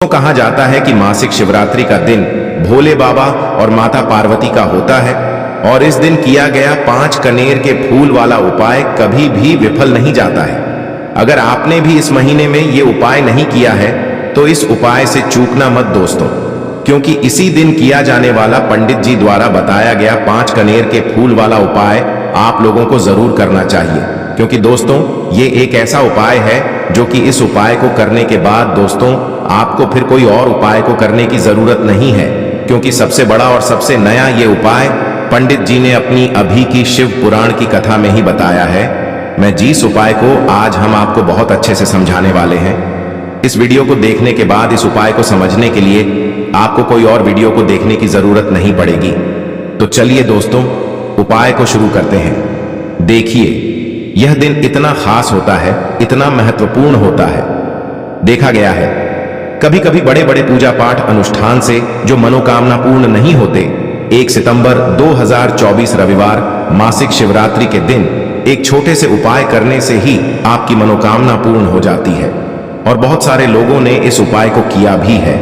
तो कहा जाता है कि मासिक शिवरात्रि का दिन भोले बाबा और माता पार्वती का होता है और इस दिन किया गया 5 कनेर के फूल वाला उपाय कभी भी विफल नहीं जाता है। अगर आपने भी इस महीने में ये उपाय नहीं किया है तो इस उपाय से चूकना मत दोस्तों, क्योंकि इसी दिन किया जाने वाला पंडित जी द्वारा बताया गया 5 कनेर के फूल वाला उपाय आप लोगों को जरूर करना चाहिए। क्योंकि दोस्तों ये एक ऐसा उपाय है जो कि इस उपाय को करने के बाद दोस्तों आपको फिर कोई और उपाय को करने की जरूरत नहीं है, क्योंकि सबसे बड़ा और सबसे नया ये उपाय पंडित जी ने अपनी अभी की शिव पुराण की कथा में ही बताया है। मैं जिस उपाय को आज हम आपको बहुत अच्छे से समझाने वाले हैं, इस वीडियो को देखने के बाद इस उपाय को समझने के लिए आपको कोई और वीडियो को देखने की जरूरत नहीं पड़ेगी। तो चलिए दोस्तों उपाय को शुरू करते हैं। देखिए यह दिन इतना खास होता है, इतना महत्वपूर्ण होता है। देखा गया है कभी कभी बड़े बड़े पूजा पाठ अनुष्ठान से जो मनोकामना पूर्ण नहीं होते, 1 सितंबर 2024 रविवार मासिक शिवरात्रि के दिन एक छोटे से उपाय करने से ही आपकी मनोकामना पूर्ण हो जाती है। और बहुत सारे लोगों ने इस उपाय को किया भी है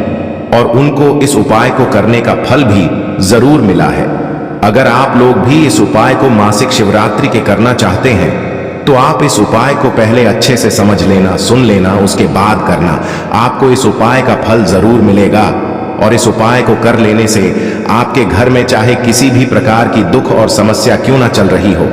और उनको इस उपाय को करने का फल भी जरूर मिला है। अगर आप लोग भी इस उपाय को मासिक शिवरात्रि के करना चाहते हैं तो आप इस उपाय को पहले अच्छे से समझ लेना, सुन लेना, उसके बाद करना। आपको इस उपाय का फल जरूर मिलेगा और इस उपाय को कर लेने से आपके घर में चाहे किसी भी प्रकार की दुख और समस्या क्यों ना चल रही हो,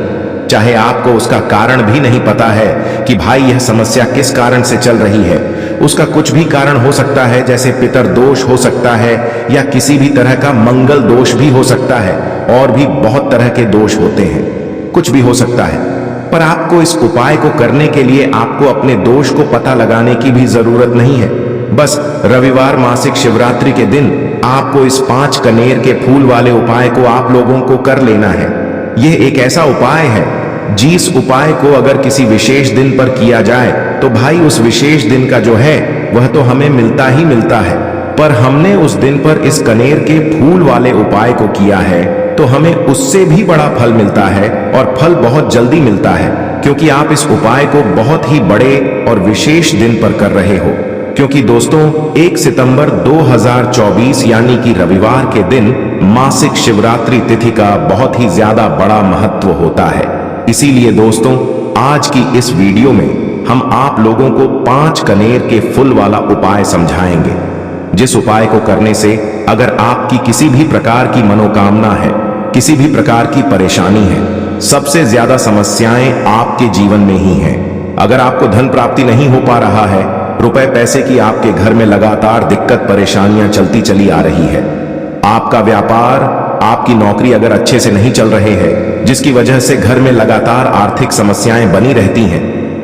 चाहे आपको उसका कारण भी नहीं पता है कि भाई यह समस्या किस कारण से चल रही है, उसका कुछ भी कारण हो सकता है, जैसे पितर दोष हो सकता है या किसी भी तरह का मंगल दोष भी हो सकता है, और भी बहुत तरह के दोष होते हैं, कुछ भी हो सकता है। पर आपको इस उपाय को करने के लिए आपको अपने दोष को पता लगाने की भी जरूरत नहीं है। बस रविवार मासिक शिवरात्रि के दिन आपको इस 5 कनेर के फूल वाले उपाय को आप लोगों को कर लेना है। यह एक ऐसा उपाय है जिस उपाय को अगर किसी विशेष दिन पर किया जाए तो भाई उस विशेष दिन का जो है वह तो हमें मिलता ही मिलता है, पर हमने उस दिन पर इस कनेर के फूल वाले उपाय को किया है तो हमें उससे भी बड़ा फल मिलता है और फल बहुत जल्दी मिलता है, क्योंकि आप इस उपाय को बहुत ही बड़े और विशेष दिन पर कर रहे हो। क्योंकि दोस्तों 1 सितंबर 2024 यानी कि रविवार के दिन मासिक शिवरात्रि तिथि का बहुत ही ज्यादा बड़ा महत्व होता है। इसीलिए दोस्तों आज की इस वीडियो में हम आप लोगों को 5 कनेर के फूल वाला उपाय समझाएंगे, जिस उपाय को करने से अगर आपकी किसी भी प्रकार की मनोकामना है, किसी भी प्रकार की परेशानी है, सबसे ज्यादा समस्याएं आपके जीवन में ही हैं। अगर आपको धन प्राप्ति नहीं हो पा रहा है, रुपए पैसे की आपके घर में लगातार दिक्कत परेशानियां चलती चली आ रही है, आपका व्यापार, आपकी नौकरी अगर अच्छे से नहीं चल रहे हैं, जिसकी वजह से घर में लगातार आर्थिक समस्याएं बनी रहती हैं,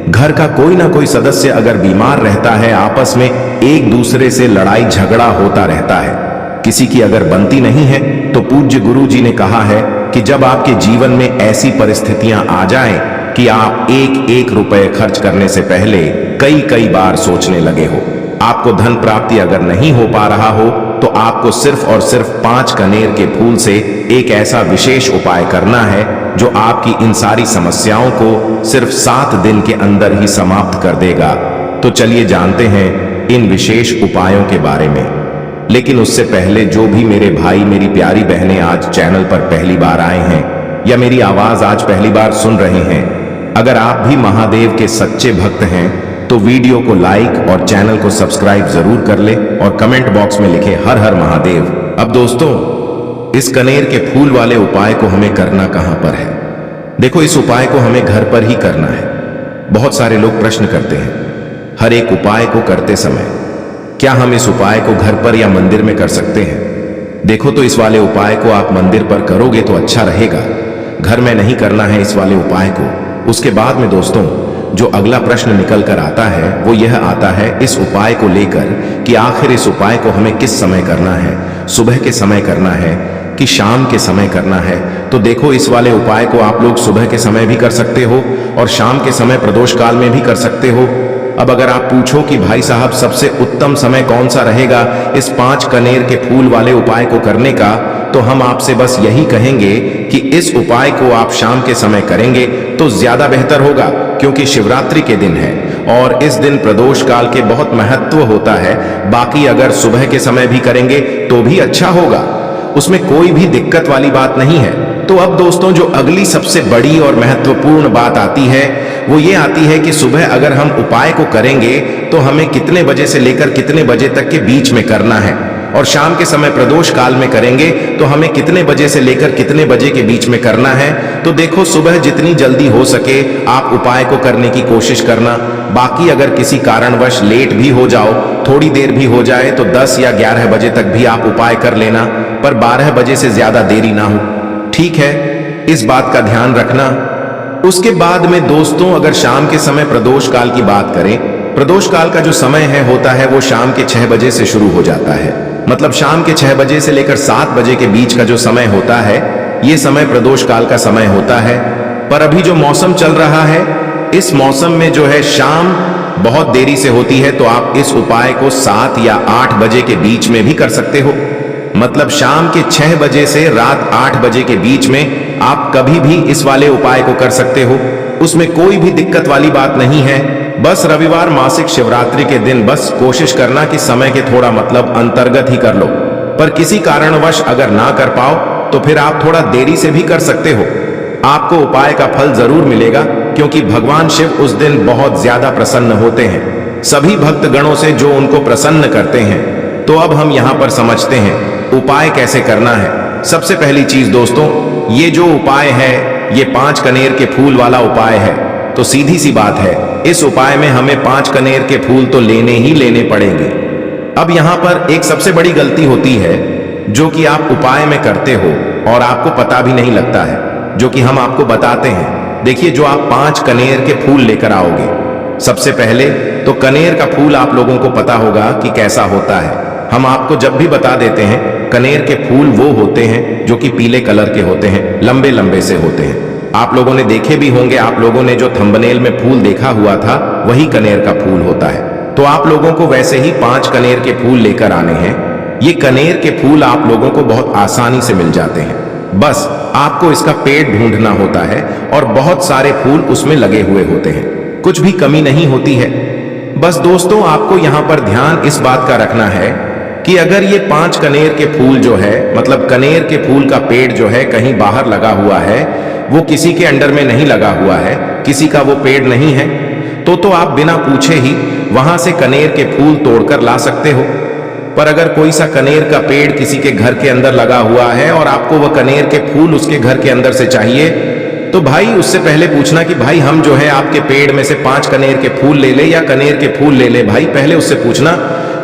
घर का कोई ना कोई सदस्य अगर बीमार रहता है, आपस में एक दूसरे से लड़ाई झगड़ा होता रहता है, किसी की अगर बनती नहीं है, तो पूज्य गुरु जी ने कहा है कि जब आपके जीवन में ऐसी परिस्थितियां आ जाएं कि आप एक रुपए खर्च करने से पहले कई बार सोचने लगे हो, आपको धन प्राप्ति अगर नहीं हो पा रहा हो, तो आपको सिर्फ और सिर्फ 5 कनेर के फूल से एक ऐसा विशेष उपाय करना है जो आपकी इन सारी समस्याओं को सिर्फ 7 दिन के अंदर ही समाप्त कर देगा। तो चलिए जानते हैं इन विशेष उपायों के बारे में। लेकिन उससे पहले जो भी मेरे भाई मेरी प्यारी बहनें आज चैनल पर पहली बार आए हैं या मेरी आवाज आज पहली बार सुन रहे हैं, अगर आप भी महादेव के सच्चे भक्त हैं तो वीडियो को लाइक और चैनल को सब्सक्राइब जरूर कर ले और कमेंट बॉक्स में लिखे हर हर महादेव। अब दोस्तों इस कनेर के फूल वाले उपाय को हमें करना कहां पर है? देखो इस उपाय को हमें घर पर ही करना है। बहुत सारे लोग प्रश्न करते हैं हर एक उपाय को करते समय क्या हम इस उपाय को घर पर या मंदिर में कर सकते हैं? देखो तो इस वाले उपाय को आप मंदिर पर करोगे तो अच्छा रहेगा, घर में नहीं करना है इस वाले उपाय को। उसके बाद में दोस्तों जो अगला प्रश्न निकल कर आता है वो यह आता है इस उपाय को लेकर कि आखिर इस उपाय को हमें किस समय करना है, सुबह के समय करना है कि शाम के समय करना है? तो देखो इस वाले उपाय को आप लोग सुबह के समय भी कर सकते हो और शाम के समय प्रदोष काल में भी कर सकते हो। अब अगर आप पूछो कि भाई साहब सबसे उत्तम समय कौन सा रहेगा इस 5 कनेर के फूल वाले उपाय को करने का, तो हम आपसे बस यही कहेंगे कि इस उपाय को आप शाम के समय करेंगे तो ज्यादा बेहतर होगा, क्योंकि शिवरात्रि के दिन है और इस दिन प्रदोष काल के बहुत महत्व होता है। बाकी अगर सुबह के समय भी करेंगे तो भी अच्छा होगा, उसमें कोई भी दिक्कत वाली बात नहीं है। तो अब दोस्तों जो अगली सबसे बड़ी और महत्वपूर्ण बात आती है वो ये आती है कि सुबह अगर हम उपाय को करेंगे तो हमें कितने बजे से लेकर कितने बजे तक के बीच में करना है, और शाम के समय प्रदोष काल में करेंगे तो हमें कितने बजे से लेकर कितने बजे के बीच में करना है। तो देखो, सुबह जितनी जल्दी हो सके आप उपाय को करने की कोशिश करना। बाकी अगर किसी कारणवश लेट भी हो जाओ, थोड़ी देर भी हो जाए, तो 10 या 11 बजे तक भी आप उपाय कर लेना, पर 12 बजे से ज्यादा देरी ना हो, ठीक है? इस बात का ध्यान रखना। उसके बाद में दोस्तों अगर शाम के समय प्रदोष काल की बात करें, प्रदोष काल का जो समय होता है वो शाम के 6 बजे से शुरू हो जाता है। मतलब शाम के 6 बजे से लेकर 7 बजे के बीच का जो समय होता है ये समय प्रदोष काल का समय होता है। पर अभी जो मौसम चल रहा है, इस मौसम में जो है शाम बहुत देरी से होती है, तो आप इस उपाय को 7 या 8 बजे के बीच में भी कर सकते हो। मतलब शाम के 6 बजे से रात 8 बजे के बीच में आप कभी भी इस वाले उपाय को कर सकते हो, उसमें कोई भी दिक्कत वाली बात नहीं है। बस रविवार मासिक शिवरात्रि के दिन बस कोशिश करना कि समय के थोड़ा मतलब अंतर्गत ही कर लो, पर किसी कारणवश अगर ना कर पाओ तो फिर आप थोड़ा देरी से भी कर सकते हो। आपको उपाय का फल जरूर मिलेगा, क्योंकि भगवान शिव उस दिन बहुत ज्यादा प्रसन्न होते हैं सभी भक्त गणों से जो उनको प्रसन्न करते हैं। तो अब हम यहाँ पर समझते हैं उपाय कैसे करना है। सबसे पहली चीज दोस्तों, ये जो उपाय है ये 5 कनेर के फूल वाला उपाय है। तो सीधी सी बात है, इस उपाय में हमें 5 कनेर के फूल तो लेने ही लेने पड़ेंगे। अब यहाँ पर एक सबसे बड़ी गलती होती है जो कि आप उपाय में करते हो और आपको पता भी नहीं लगता है, जो कि हम आपको बताते हैं। देखिए, जो आप 5 कनेर के फूल लेकर आओगे, सबसे पहले तो कनेर का फूल आप लोगों को पता होगा कि कैसा होता है। हम आपको जब भी बता देते हैं, कनेर के फूल वो होते हैं जो कि पीले कलर के होते हैं, लंबे लंबे से होते हैं। आप लोगों ने देखे भी होंगे, आप लोगों ने जो थंबनेल में फूल देखा हुआ था वही कनेर का फूल होता है। तो आप लोगों को वैसे ही 5 कनेर के फूल लेकर आने हैं। ये कनेर के फूल आप लोगों को बहुत आसानी से मिल जाते हैं, बस आपको इसका पेड़ ढूंढना होता है और बहुत सारे फूल उसमें लगे हुए होते हैं, कुछ भी कमी नहीं होती है। बस दोस्तों आपको यहाँ पर ध्यान इस बात का रखना है कि अगर ये 5 कनेर के फूल जो है, मतलब कनेर के फूल का पेड़ जो है कहीं बाहर लगा हुआ है, वो किसी के अंडर में नहीं लगा हुआ है, किसी का वो पेड़ नहीं है, तो आप बिना पूछे ही वहां से कनेर के फूल तोड़कर ला सकते हो। पर अगर कोई सा कनेर का पेड़ किसी के घर के अंदर लगा हुआ है और आपको वह कनेर के फूल उसके घर के अंदर से चाहिए, तो भाई उससे पहले पूछना कि भाई हम जो है आपके पेड़ में से 5 कनेर के फूल ले ले या कनेर के फूल ले ले। भाई पहले उससे पूछना,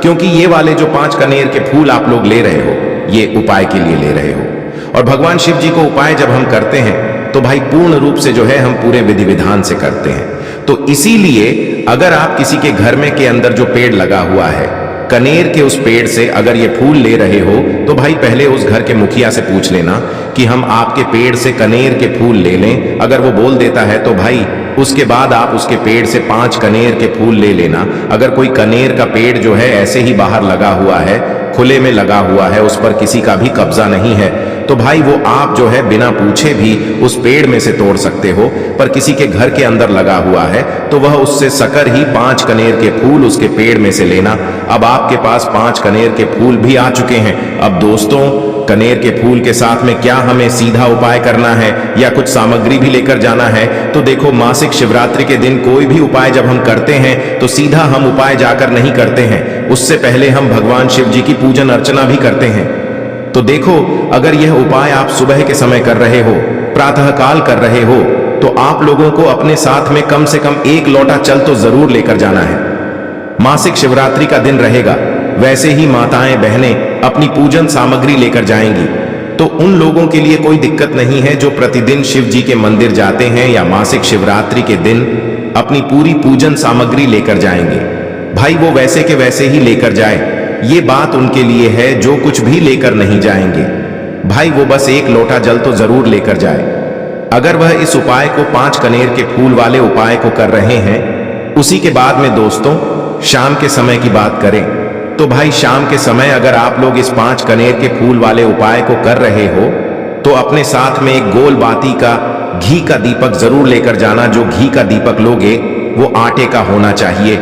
क्योंकि ये वाले जो 5 कनेर के फूल आप लोग ले रहे हो ये उपाय के लिए ले रहे हो। और भगवान शिव जी को उपाय जब हम करते हैं तो भाई पूर्ण रूप से जो है हम पूरे विधि विधान से करते हैं। तो इसीलिए अगर आप किसी के घर में के अंदर जो पेड़ लगा हुआ है, कनेर के उस पेड़ से अगर ये फूल ले रहे हो, तो भाई पहले उस घर के मुखिया से पूछ लेना कि हम आपके पेड़ से कनेर के फूल ले लें। अगर वो बोल देता है तो भाई उसके बाद आप उसके पेड़ से 5 कनेर के फूल ले लेना। अगर कोई कनेर का पेड़ जो है ऐसे ही बाहर लगा हुआ है, खुले में लगा हुआ है, उस पर किसी का भी कब्जा नहीं है, तो भाई वो आप जो है बिना पूछे भी उस पेड़ में से तोड़ सकते हो। पर किसी के घर के अंदर लगा हुआ है तो वह उससे सकर ही 5 कनेर के फूल उसके पेड़ में से लेना। अब आपके पास 5 कनेर के फूल भी आ चुके हैं। अब दोस्तों कनेर के फूल के साथ में क्या हमें सीधा उपाय करना है या कुछ सामग्री भी लेकर जाना है? तो देखो, मासिक शिवरात्रि के दिन कोई भी उपाय जब हम करते हैं तो सीधा हम उपाय जाकर नहीं करते हैं, उससे पहले हम भगवान शिव जी की पूजन अर्चना भी करते हैं। तो देखो, अगर यह उपाय आप सुबह के समय कर रहे हो, प्रातः काल कर रहे हो, तो आप लोगों को अपने साथ में कम से कम 1 लोटा जल तो जरूर लेकर जाना है। मासिक शिवरात्रि का दिन रहेगा, वैसे ही माताएं बहनें अपनी पूजन सामग्री लेकर जाएंगी। तो उन लोगों के लिए कोई दिक्कत नहीं है जो प्रतिदिन शिव जी के मंदिर जाते हैं या मासिक शिवरात्रि के दिन अपनी पूरी पूजन सामग्री लेकर जाएंगे। भाई वो वैसे के वैसे ही लेकर जाए, ये बात उनके लिए है जो कुछ भी लेकर नहीं जाएंगे। भाई वो बस 1 लोटा जल तो जरूर लेकर जाए। अगर वह इस उपाय को 5 कनेर के फूल वाले उपाय को कर रहे हैं, उसी के बाद में दोस्तों शाम के समय की बात करें तो भाई शाम के समय अगर आप लोग इस 5 कनेर के फूल वाले उपाय को कर रहे हो तो अपने साथ में एक गोल बाती का घी का दीपक जरूर लेकर जाना। जो घी का दीपक लोगे वो आटे का होना चाहिए।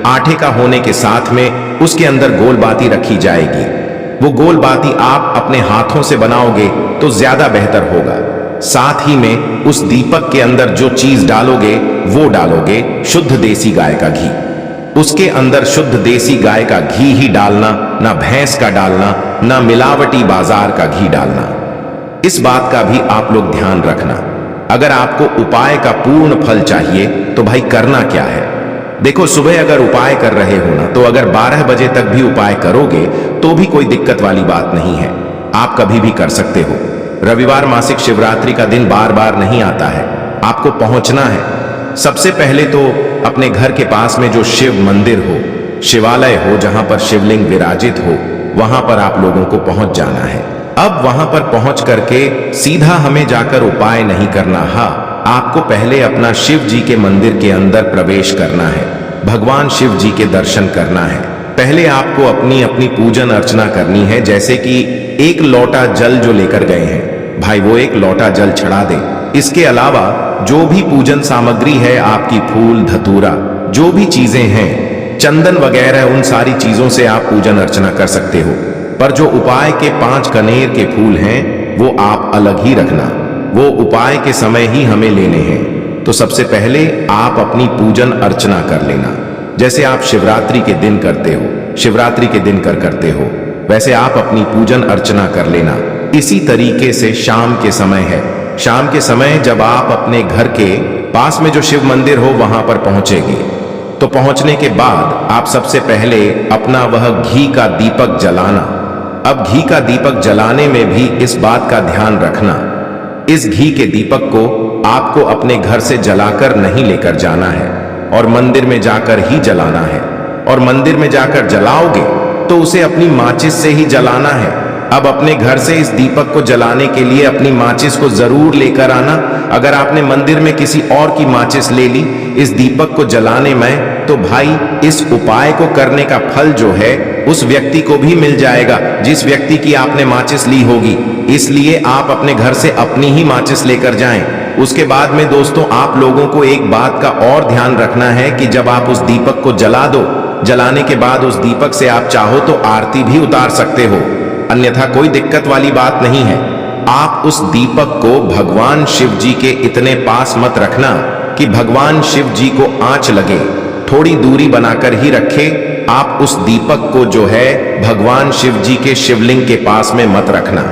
आटे का होने के साथ में उसके अंदर गोल बाती रखी जाएगी। वो गोल बाती आप अपने हाथों से बनाओगे तो ज्यादा बेहतर होगा। साथ ही में उस दीपक के अंदर जो चीज डालोगे वो डालोगे शुद्ध देसी गाय का घी। उसके अंदर शुद्ध देसी गाय का घी ही डालना, ना भैंस का डालना, ना मिलावटी बाजार का घी डालना। इस बात का भी आप लोग ध्यान रखना। अगर आपको उपाय का पूर्ण फल चाहिए तो भाई करना क्या है, देखो सुबह अगर उपाय कर रहे हो ना, तो अगर 12 बजे तक भी उपाय करोगे तो भी कोई दिक्कत वाली बात नहीं है, आप कभी भी कर सकते हो। रविवार मासिक शिवरात्रि का दिन बार बार नहीं आता है, आपको पहुंचना है। सबसे पहले तो अपने घर के पास में जो शिव मंदिर हो, शिवालय हो, जहां पर शिवलिंग विराजित हो, वहां पर आप लोगों को पहुंच जाना है। अब वहां पर पहुंच करके सीधा हमें जाकर उपाय नहीं करना, हाँ, आपको पहले अपना शिव जी के मंदिर के अंदर प्रवेश करना है, भगवान शिव जी के दर्शन करना है। पहले आपको अपनी अपनी पूजन अर्चना करनी है। जैसे कि एक लोटा जल जो लेकर गए हैं भाई, वो एक लोटा जल चढ़ा दे। इसके अलावा जो भी पूजन सामग्री है, आपकी फूल धतूरा जो भी चीजें हैं, चंदन वगैरह, उन सारी चीजों से आप पूजन अर्चना कर सकते हो। पर जो उपाय के 5 कनेर के फूल हैं वो आप अलग ही रखना, वो उपाय के समय ही हमें लेने हैं। तो सबसे पहले आप अपनी पूजन अर्चना कर लेना, जैसे आप शिवरात्रि के दिन करते हो, शिवरात्रि के दिन करते हो, वैसे आप अपनी पूजन अर्चना कर लेना। इसी तरीके से शाम के समय है, शाम के समय जब आप अपने घर के पास में जो शिव मंदिर हो वहां पर पहुंचेंगे, तो पहुंचने के बाद आप सबसे पहले अपना वह घी का दीपक जलाना। अब घी का दीपक जलाने में भी इस बात का ध्यान रखना, इस घी के दीपक को आपको अपने घर से जलाकर नहीं लेकर जाना है और मंदिर में जाकर ही जलाना है। और मंदिर में जाकर जलाओगे तो उसे अपनी माचिस से ही जलाना है। अब अपने घर से इस दीपक को जलाने के लिए अपनी माचिस को जरूर लेकर आना। अगर आपने मंदिर में किसी और की माचिस ले ली इस दीपक को जलाने में, तो भाई इस उपाय को करने का फल जो है उस व्यक्ति को भी मिल जाएगा जिस व्यक्ति की आपने माचिस ली होगी। इसलिए आप अपने घर से अपनी ही माचिस लेकर जाएं। उसके बाद में दोस्तों आप लोगों को एक बात का और ध्यान रखना है कि जब आप उस दीपक को जला दो, जलाने के बाद उस दीपक से आप चाहो तो आरती भी उतार सकते हो, अन्यथा कोई दिक्कत वाली बात नहीं है। आप उस दीपक को भगवान शिव जी के इतने पास मत रखना कि भगवान शिव जी को आंच लगे, थोड़ी दूरी बनाकर ही रखे। आप उस दीपक को जो है भगवान शिव जी के शिवलिंग के पास में मत रखना,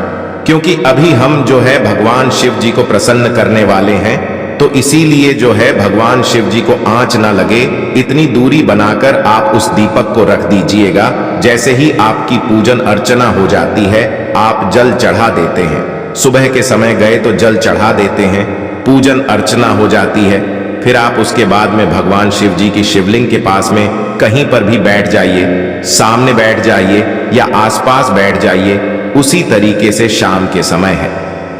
क्योंकि अभी हम जो है भगवान शिव जी को प्रसन्न करने वाले हैं, तो इसीलिए जो है भगवान शिव जी को आंच ना लगे, इतनी दूरी बनाकर आप उस दीपक को रख दीजिएगा। जैसे ही आपकी पूजन अर्चना हो जाती है आप जल चढ़ा देते हैं, सुबह के समय गए तो जल चढ़ा देते हैं, पूजन अर्चना हो जाती है। फिर आप उसके बाद में भगवान शिव जी की शिवलिंग के पास में कहीं पर भी बैठ जाइए, सामने बैठ जाइए या आसपास बैठ जाइए। उसी तरीके से शाम के समय है,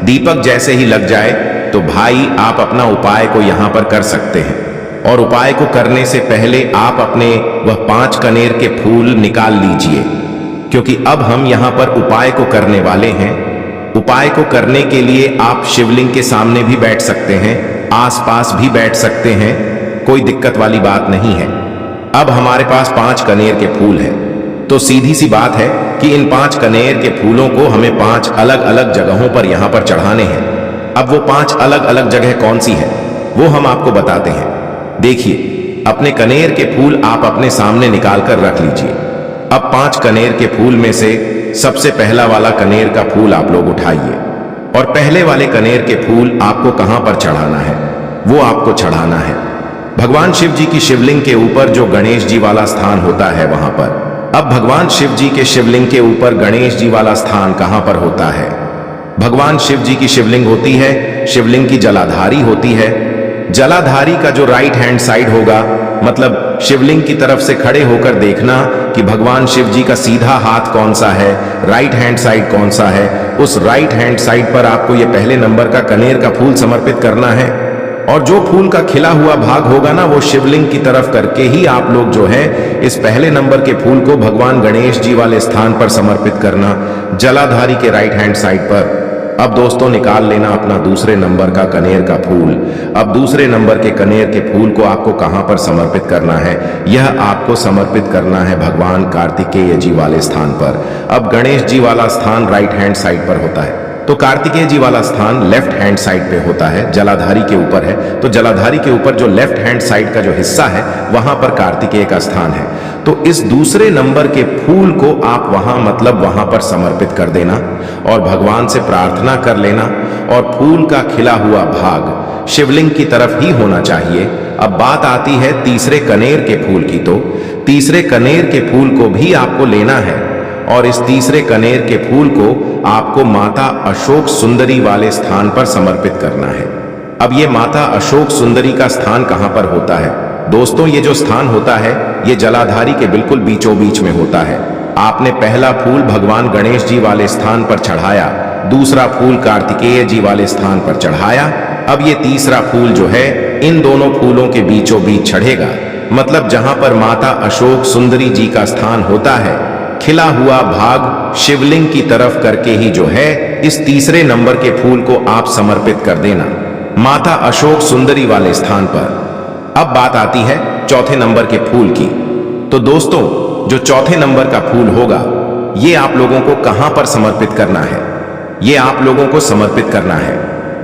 दीपक जैसे ही लग जाए तो भाई आप अपना उपाय को यहां पर कर सकते हैं। और उपाय को करने से पहले आप अपने वह 5 कनेर के फूल निकाल लीजिए, क्योंकि अब हम यहां पर उपाय को करने वाले हैं। उपाय को करने के लिए आप शिवलिंग के सामने भी बैठ सकते हैं, आसपास भी बैठ सकते हैं, कोई दिक्कत वाली बात नहीं है। अब हमारे पास 5 कनेर के फूल हैं, तो सीधी सी बात है कि इन 5 कनेर के फूलों को हमें 5 अलग अलग जगहों पर यहां पर चढ़ाने हैं। अब वो 5 अलग अलग जगह कौन सी है वो हम आपको बताते हैं। देखिए, अपने कनेर के फूल आप अपने सामने निकाल कर रख लीजिए। अब 5 कनेर के फूल में से सबसे पहला वाला कनेर का फूल आप लोग उठाइए और पहले वाले कनेर के फूल आपको कहां पर चढ़ाना है वो आपको चढ़ाना है भगवान शिव जी की शिवलिंग के ऊपर, जो गणेश जी वाला स्थान होता है वहां पर। अब भगवान शिव जी के शिवलिंग के ऊपर गणेश जी वाला स्थान कहां पर होता है? भगवान शिव जी की शिवलिंग होती है, शिवलिंग की जलाधारी होती है। जलाधारी का जो राइट हैंड साइड होगा, मतलब शिवलिंग की तरफ से खड़े होकर देखना कि भगवान शिव जी का सीधा हाथ कौन सा है, राइट हैंड साइड कौन सा है। उस राइट हैंड साइड पर आपको ये पहले नंबर का कनेर का फूल समर्पित करना है, और जो फूल का खिला हुआ भाग होगा ना, वो शिवलिंग की तरफ करके ही आप लोग जो है इस पहले नंबर के फूल को भगवान गणेश जी वाले स्थान पर समर्पित करना, जलाधारी के राइट हैंड साइड पर। अब दोस्तों निकाल लेना अपना दूसरे नंबर का कनेर का फूल। अब दूसरे नंबर के कनेर के फूल को आपको कहां पर समर्पित करना है? यह आपको समर्पित करना है भगवान कार्तिकेय जी वाले स्थान पर। अब गणेश जी वाला स्थान राइट हैंड साइड पर होता है, तो कार्तिकेय जी वाला स्थान लेफ्ट हैंड साइड पे होता है, जलाधारी के ऊपर है। तो जलाधारी के ऊपर जो लेफ्ट हैंड साइड का जो हिस्सा है वहां पर कार्तिकेय का स्थान है। तो इस दूसरे नंबर के फूल को आप वहां मतलब वहां पर समर्पित कर देना और भगवान से प्रार्थना कर लेना। और फूल का खिला हुआ भाग शिवलिंग की तरफ ही होना चाहिए। अब बात आती है तीसरे कनेर के फूल की, तो तीसरे कनेर के फूल को भी आपको लेना है और इस तीसरे कनेर के फूल को आपको माता अशोक सुंदरी वाले स्थान पर समर्पित करना है। अब ये माता अशोक सुंदरी का स्थान कहां पर होता है? दोस्तों ये जो स्थान होता है ये जलाधारी के बिल्कुल बीचों बीच में होता है। आपने पहला फूल भगवान गणेश जी वाले स्थान पर चढ़ाया, दूसरा फूल कार्तिकेय जी वाले स्थान पर चढ़ाया। अब ये तीसरा फूल जो है इन दोनों फूलों के बीचों बीच चढ़ेगा, मतलब जहां पर माता अशोक सुंदरी जी का स्थान होता है, खिला हुआ भाग शिवलिंग की तरफ करके ही जो है इस तीसरे नंबर के फूल को आप समर्पित कर देना माता अशोक सुंदरी वाले स्थान पर। अब बात आती है चौथे नंबर के फूल की। तो दोस्तों जो चौथे नंबर का फूल होगा ये आप लोगों को कहां पर समर्पित करना है? ये आप लोगों को समर्पित करना है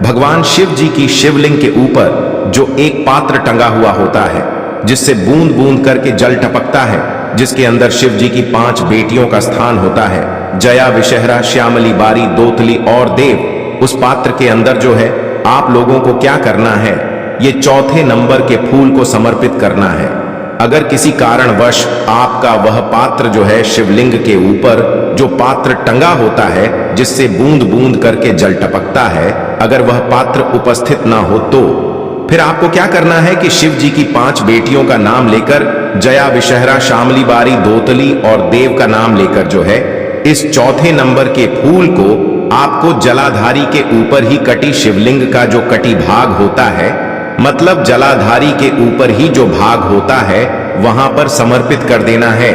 भगवान शिव जी की शिवलिंग के ऊपर जो एक पात्र टंगा हुआ होता है जिससे बूंद बूंद करके जल टपकता है, जिसके अंदर शिव जी की 5 बेटियों का स्थान होता है, जया, विषहरा, श्यामली, बारी, दोतली और देव। उस पात्र के अंदर जो है आप लोगों को क्या करना है? ये चौथे नंबर के फूल को समर्पित करना है। अगर किसी कारणवश आपका वह पात्र जो है शिवलिंग के ऊपर जो पात्र टंगा होता है जिससे बूंद बूंद करके जल टपकता है, अगर वह पात्र उपस्थित ना हो तो फिर आपको क्या करना है कि शिव जी की 5 बेटियों का नाम लेकर, जया, विषहरा, श्यामली, बारी, दोतली और देव का नाम लेकर जो है इस चौथे नंबर के फूल को आपको जलाधारी के ऊपर ही कटी शिवलिंग का जो कटी भाग होता है, मतलब जलाधारी के ऊपर ही जो भाग होता है वहां पर समर्पित कर देना है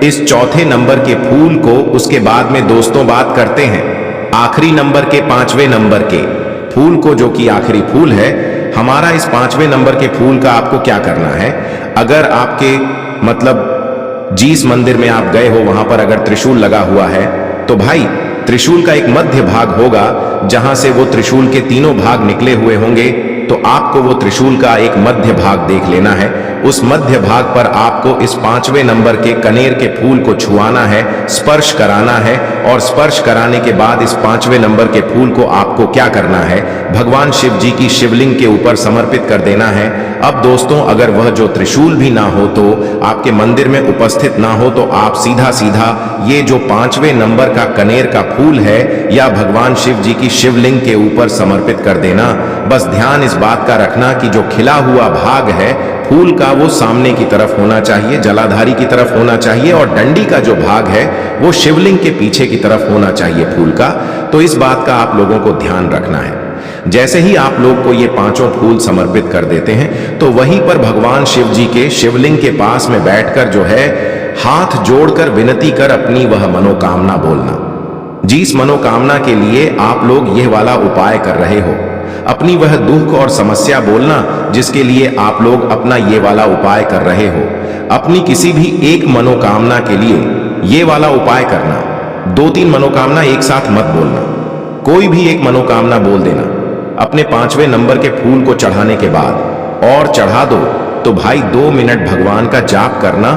इस चौथे नंबर के फूल को। उसके बाद में दोस्तों बात करते हैं आखिरी नंबर के 5वें नंबर के फूल को, जो कि आखिरी फूल है हमारा। इस 5वें नंबर के फूल का आपको क्या करना है? अगर आपके मतलब जिस मंदिर में आप गए हो वहां पर अगर त्रिशूल लगा हुआ है तो भाई त्रिशूल का एक मध्य भाग होगा जहां से वो त्रिशूल के तीनों भाग निकले हुए होंगे, तो आपको वो त्रिशूल का एक मध्य भाग देख लेना है। उस मध्य भाग पर आपको इस 5वें नंबर के कनेर के फूल को छुआना है, स्पर्श कराना है और स्पर्श कराने के बाद इस 5वें नंबर के फूल को आपको क्या करना है? भगवान शिव जी की शिवलिंग के ऊपर समर्पित कर देना है। अब दोस्तों अगर वह जो त्रिशूल भी ना हो तो आपके मंदिर में उपस्थित ना हो तो आप सीधा सीधा ये जो 5वें नंबर का कनेर का फूल है या भगवान शिव जी की शिवलिंग के ऊपर समर्पित कर देना। बस ध्यान इस बात का रखना कि जो खिला हुआ भाग है फूल का वो सामने की तरफ होना चाहिए, जलाधारी की तरफ होना चाहिए और डंडी का जो भाग है वो शिवलिंग के पीछे की तरफ होना चाहिए फूल का। तो इस बात का आप लोगों को ध्यान रखना है। जैसे ही आप लोग को ये 5 फूल समर्पित कर देते हैं तो वहीं पर भगवान शिव जी के शिवलिंग के पास में बैठकर जो है हाथ जोड़कर विनती कर अपनी वह मनोकामना बोलना। जिस मनोकामना के लिए आप लोग यह वाला उपाय कर रहे हो, अपनी वह दुख और समस्या बोलना जिसके लिए आप लोग अपना ये वाला उपाय कर रहे हो। अपनी किसी भी एक मनोकामना के लिए ये वाला उपाय करना। 2-3 मनोकामना एक साथ मत बोलना, कोई भी एक मनोकामना बोल देना अपने 5वें नंबर के फूल को चढ़ाने के बाद और चढ़ा दो तो भाई 2 मिनट भगवान का जाप करना।